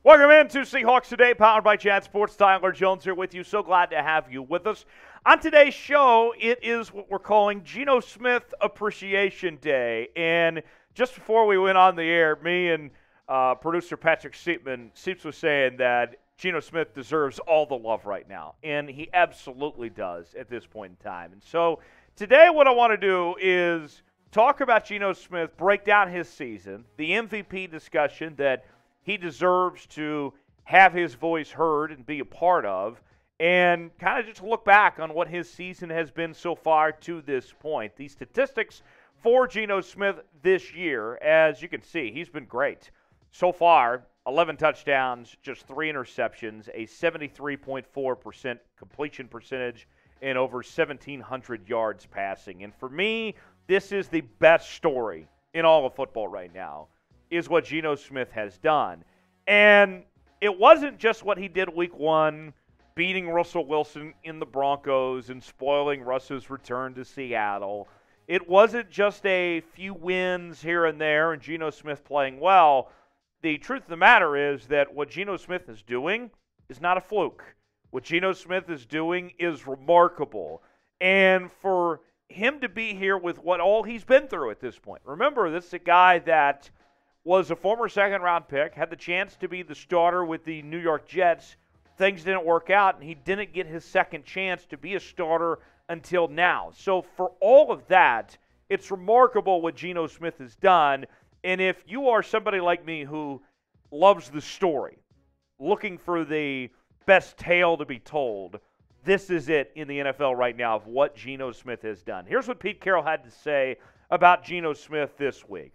Welcome into Seahawks Today, powered by Chad Sports. Tyler Jones here with you. So glad to have you with us. On today's show, it is what we're calling Geno Smith Appreciation Day. And just before we went on the air, me and producer Patrick Seeps was saying that Geno Smith deserves all the love right now. And he absolutely does at this point in time. And so today what I want to do is talk about Geno Smith, break down his season, the MVP discussion that he deserves to have his voice heard and be a part of, and kind of just look back on what his season has been so far to this point. The statistics for Geno Smith this year, as you can see, he's been great. So far, 11 touchdowns, just 3 interceptions, a 73.4% completion percentage, and over 1,700 yards passing. And for me, this is the best story in all of football right now, is what Geno Smith has done. And it wasn't just what he did week one, beating Russell Wilson in the Broncos and spoiling Russ's return to Seattle. It wasn't just a few wins here and there and Geno Smith playing well. The truth of the matter is that what Geno Smith is doing is not a fluke. What Geno Smith is doing is remarkable. And for him to be here with what all he's been through at this point. Remember, this is a guy that was a former second-round pick, had the chance to be the starter with the New York Jets. Things didn't work out, and he didn't get his second chance to be a starter until now. So for all of that, it's remarkable what Geno Smith has done. And if you are somebody like me who loves the story, looking for the best tale to be told, this is it in the NFL right now of what Geno Smith has done. Here's what Pete Carroll had to say about Geno Smith this week.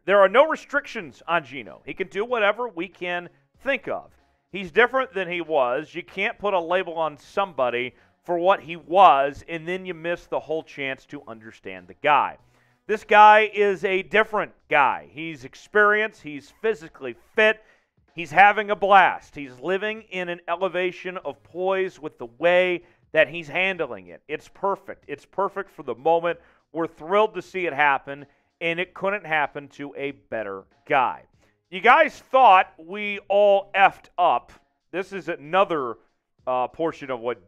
There are no restrictions on Geno. He can do whatever we can think of. He's different than he was. You can't put a label on somebody for what he was, and then you miss the whole chance to understand the guy. This guy is a different guy. He's experienced. He's physically fit. He's having a blast. He's living in an elevation of poise with the way that he's handling it. It's perfect. It's perfect for the moment. We're thrilled to see it happen, and it couldn't happen to a better guy. You guys thought we all effed up. This is another portion of what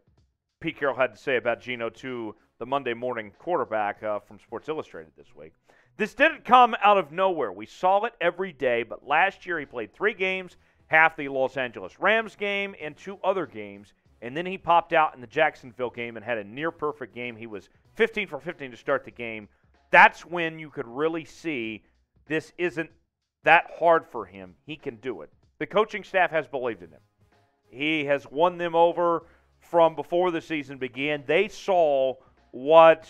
Pete Carroll had to say about Geno to the Monday morning quarterback from Sports Illustrated this week. This didn't come out of nowhere. We saw it every day, but last year he played 3 games, half the Los Angeles Rams game and 2 other games, and then he popped out in the Jacksonville game and had a near-perfect game. He was 15 for 15 to start the game. That's when you could really see this isn't that hard for him. He can do it. The coaching staff has believed in him. He has won them over from before the season began. They saw what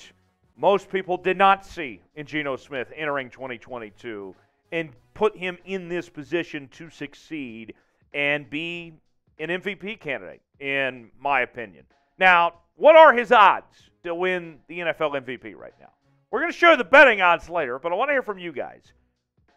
most people did not see in Geno Smith entering 2022 and put him in this position to succeed and be an MVP candidate, in my opinion. Now, what are his odds to win the NFL MVP right now? We're going to show the betting odds later, but I want to hear from you guys.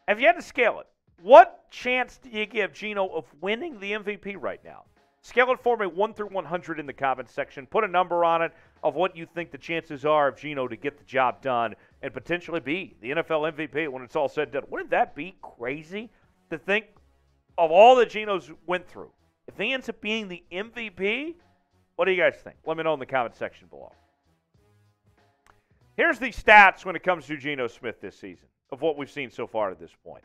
Have you had to scale it? What chance do you give Geno of winning the MVP right now? Scale it for me 1 through 100 in the comments section. Put a number on it of what you think the chances are of Geno to get the job done and potentially be the NFL MVP when it's all said and done. Wouldn't that be crazy to think of all that Geno's went through? If he ends up being the MVP, what do you guys think? Let me know in the comment section below. Here's the stats when it comes to Geno Smith this season of what we've seen so far at this point.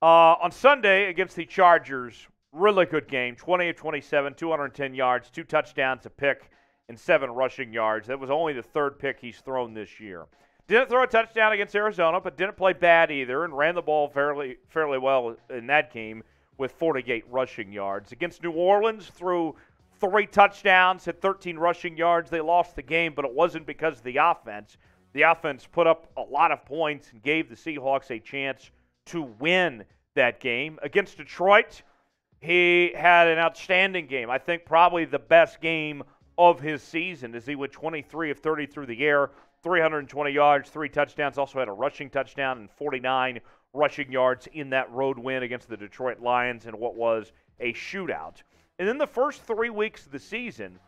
On Sunday against the Chargers, really good game. 20 of 27, 210 yards, 2 touchdowns, a pick, and 7 rushing yards. That was only the 3rd pick he's thrown this year. Didn't throw a touchdown against Arizona, but didn't play bad either and ran the ball fairly well in that game with 48 rushing yards. Against New Orleans, threw 3 touchdowns, had 13 rushing yards. They lost the game, but it wasn't because of the offense. The offense put up a lot of points and gave the Seahawks a chance to win that game. Against Detroit, he had an outstanding game. I think probably the best game of his season as he went 23 of 30 through the air, 320 yards, 3 touchdowns. Also had a rushing touchdown and 49 rushing yards in that road win against the Detroit Lions in what was a shootout. And then the first 3 weeks of the season,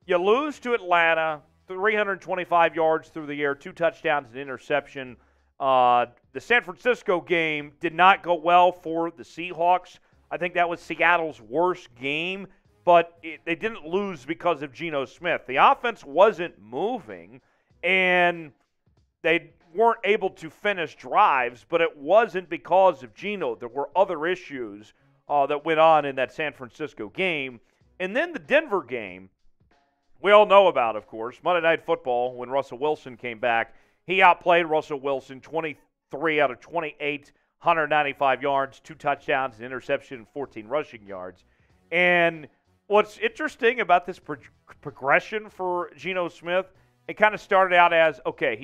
you lose to Atlanta, 325 yards through the air, 2 touchdowns and interception. The San Francisco game did not go well for the Seahawks. I think that was Seattle's worst game, but they didn't lose because of Geno Smith. The offense wasn't moving, and they weren't able to finish drives, but it wasn't because of Geno. There were other issues that went on in that San Francisco game. And then the Denver game, we all know about, of course, Monday Night Football, when Russell Wilson came back. He outplayed Russell Wilson 23 out of 28, 195 yards, 2 touchdowns, an interception, and 14 rushing yards. And what's interesting about this progression for Geno Smith, it kind of started out as, okay,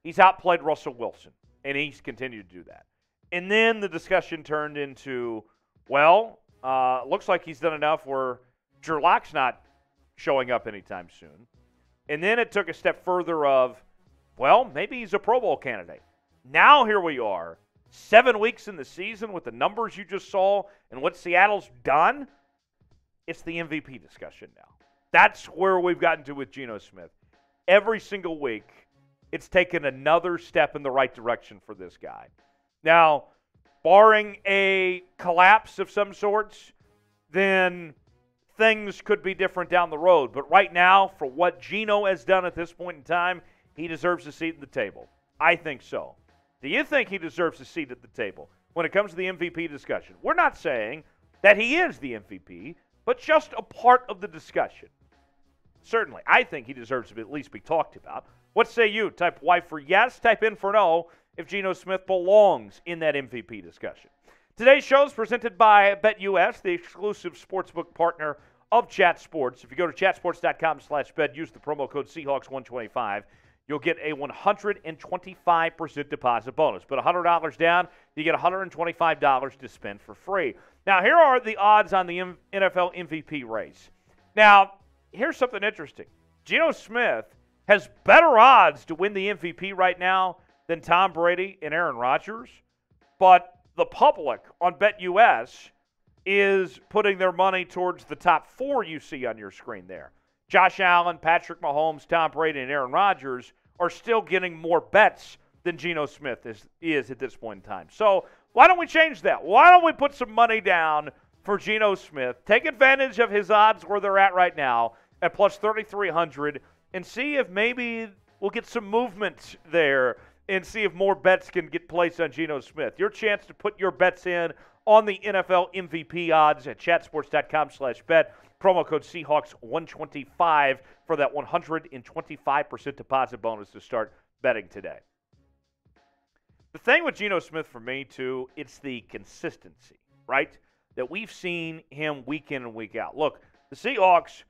he's outplayed Russell Wilson, and he's continued to do that. And then the discussion turned into, well, looks like he's done enough where Drew Lock's not showing up anytime soon. And then it took a step further of, well, maybe he's a Pro Bowl candidate. Now here we are, 7 weeks in the season with the numbers you just saw and what Seattle's done. It's the MVP discussion now. That's where we've gotten to with Geno Smith. Every single week, it's taken another step in the right direction for this guy. Now, barring a collapse of some sorts, then things could be different down the road. But right now, for what Geno has done at this point in time, he deserves a seat at the table. I think so. Do you think he deserves a seat at the table when it comes to the MVP discussion? We're not saying that he is the MVP, but just a part of the discussion. Certainly, I think he deserves to at least be talked about. What say you? Type Y for yes, type in for no if Geno Smith belongs in that MVP discussion. Today's show is presented by BetUS, the exclusive sportsbook partner of Chat Sports. If you go to chatsports.com/bet, use the promo code Seahawks125, you'll get a 125% deposit bonus. Put $100 down, you get $125 to spend for free. Now, here are the odds on the NFL MVP race. Now, here's something interesting. Geno Smith has better odds to win the MVP right now than Tom Brady and Aaron Rodgers, but the public on BetUS is putting their money towards the top 4 you see on your screen there. Josh Allen, Patrick Mahomes, Tom Brady, and Aaron Rodgers are still getting more bets than Geno Smith is at this point in time. So why don't we change that? Why don't we put some money down for Geno Smith, take advantage of his odds where they're at right now at plus 3,300, and see if maybe we'll get some movement there and see if more bets can get placed on Geno Smith. Your chance to put your bets in on the NFL MVP odds at chatsports.com/bet. Promo code Seahawks125 for that 125% deposit bonus to start betting today. The thing with Geno Smith for me, too, it's the consistency, right, that we've seen him week in and week out. Look, the Seahawks,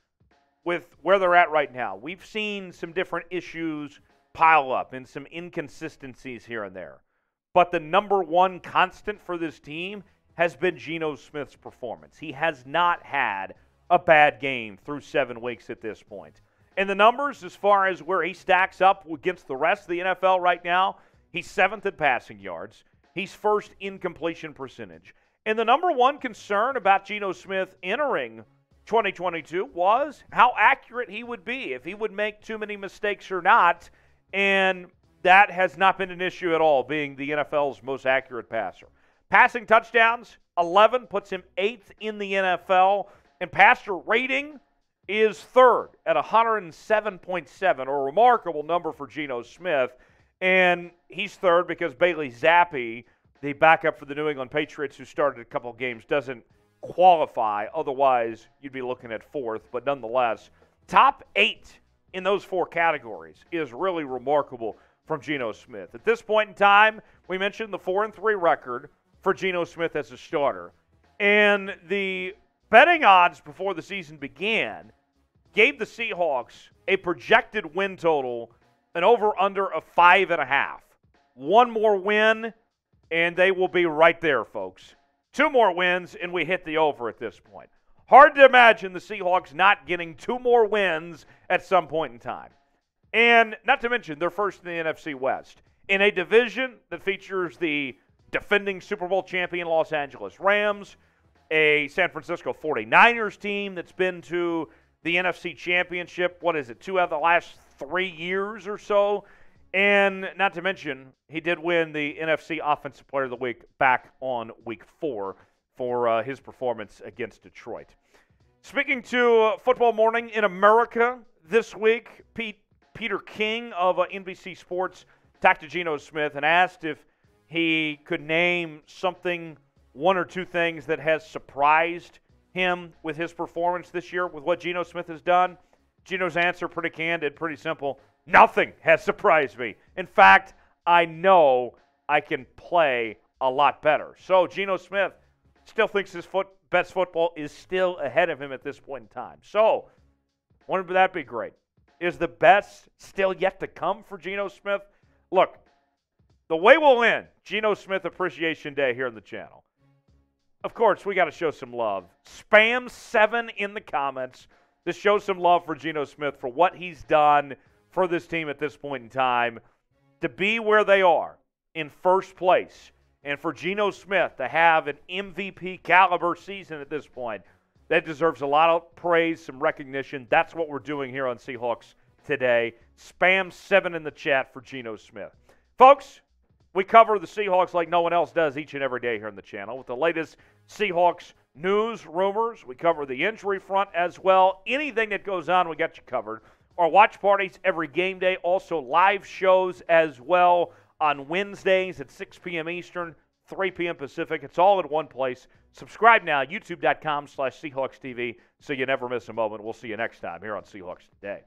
with where they're at right now, we've seen some different issues pile up and some inconsistencies here and there. But the number one constant for this team has been Geno Smith's performance. He has not had a bad game through 7 weeks at this point. And the numbers, as far as where he stacks up against the rest of the NFL right now, he's 7th in passing yards. He's 1st in completion percentage. And the number one concern about Geno Smith entering 2022 was how accurate he would be, if he would make too many mistakes or not. And that has not been an issue at all, being the NFL's most accurate passer. Passing touchdowns, 11, puts him 8th in the NFL. And passer rating is 3rd at 107.7, a remarkable number for Geno Smith. And he's 3rd because Bailey Zappi, the backup for the New England Patriots who started a couple of games, doesn't qualify. Otherwise, you'd be looking at 4th. But nonetheless, top 8 in those 4 categories is really remarkable from Geno Smith. At this point in time, we mentioned the 4-3 record for Geno Smith as a starter. And the betting odds before the season began gave the Seahawks a projected win total, an over-under of 5.5. One more win, and they will be right there, folks. 2 more wins, and we hit the over at this point. Hard to imagine the Seahawks not getting 2 more wins at some point in time. And not to mention, they're 1st in the NFC West, in a division that features the defending Super Bowl champion Los Angeles Rams, a San Francisco 49ers team that's been to the NFC Championship, 2 out of the last 3 years or so. And not to mention, he did win the NFC Offensive Player of the Week back on week 4 for his performance against Detroit. Speaking to Football Morning in America this week, Peter King of NBC Sports talked to Geno Smith and asked if he could name something, one or two things that has surprised him with his performance this year, with what Geno Smith has done. Geno's answer, pretty candid, pretty simple. Nothing has surprised me. In fact, I know I can play a lot better. So Geno Smith still thinks his best football is still ahead of him at this point in time. So, wouldn't that be great? Is the best still yet to come for Geno Smith? Look, the way we'll end Geno Smith Appreciation Day here on the channel, of course, we got to show some love. Spam 7 in the comments to show some love for Geno Smith for what he's done for this team at this point in time, to be where they are in first place, and for Geno Smith to have an MVP caliber season at this point. That deserves a lot of praise, some recognition. That's what we're doing here on Seahawks Today. Spam 7 in the chat for Geno Smith. Folks, we cover the Seahawks like no one else does each and every day here on the channel with the latest Seahawks news, rumors. We cover the injury front as well. Anything that goes on, we got you covered. Our watch parties every game day, also live shows as well on Wednesdays at 6 p.m. Eastern, 3 p.m. Pacific. It's all in one place. Subscribe now, youtube.com/SeahawksTV, so you never miss a moment. We'll see you next time here on Seahawks Today.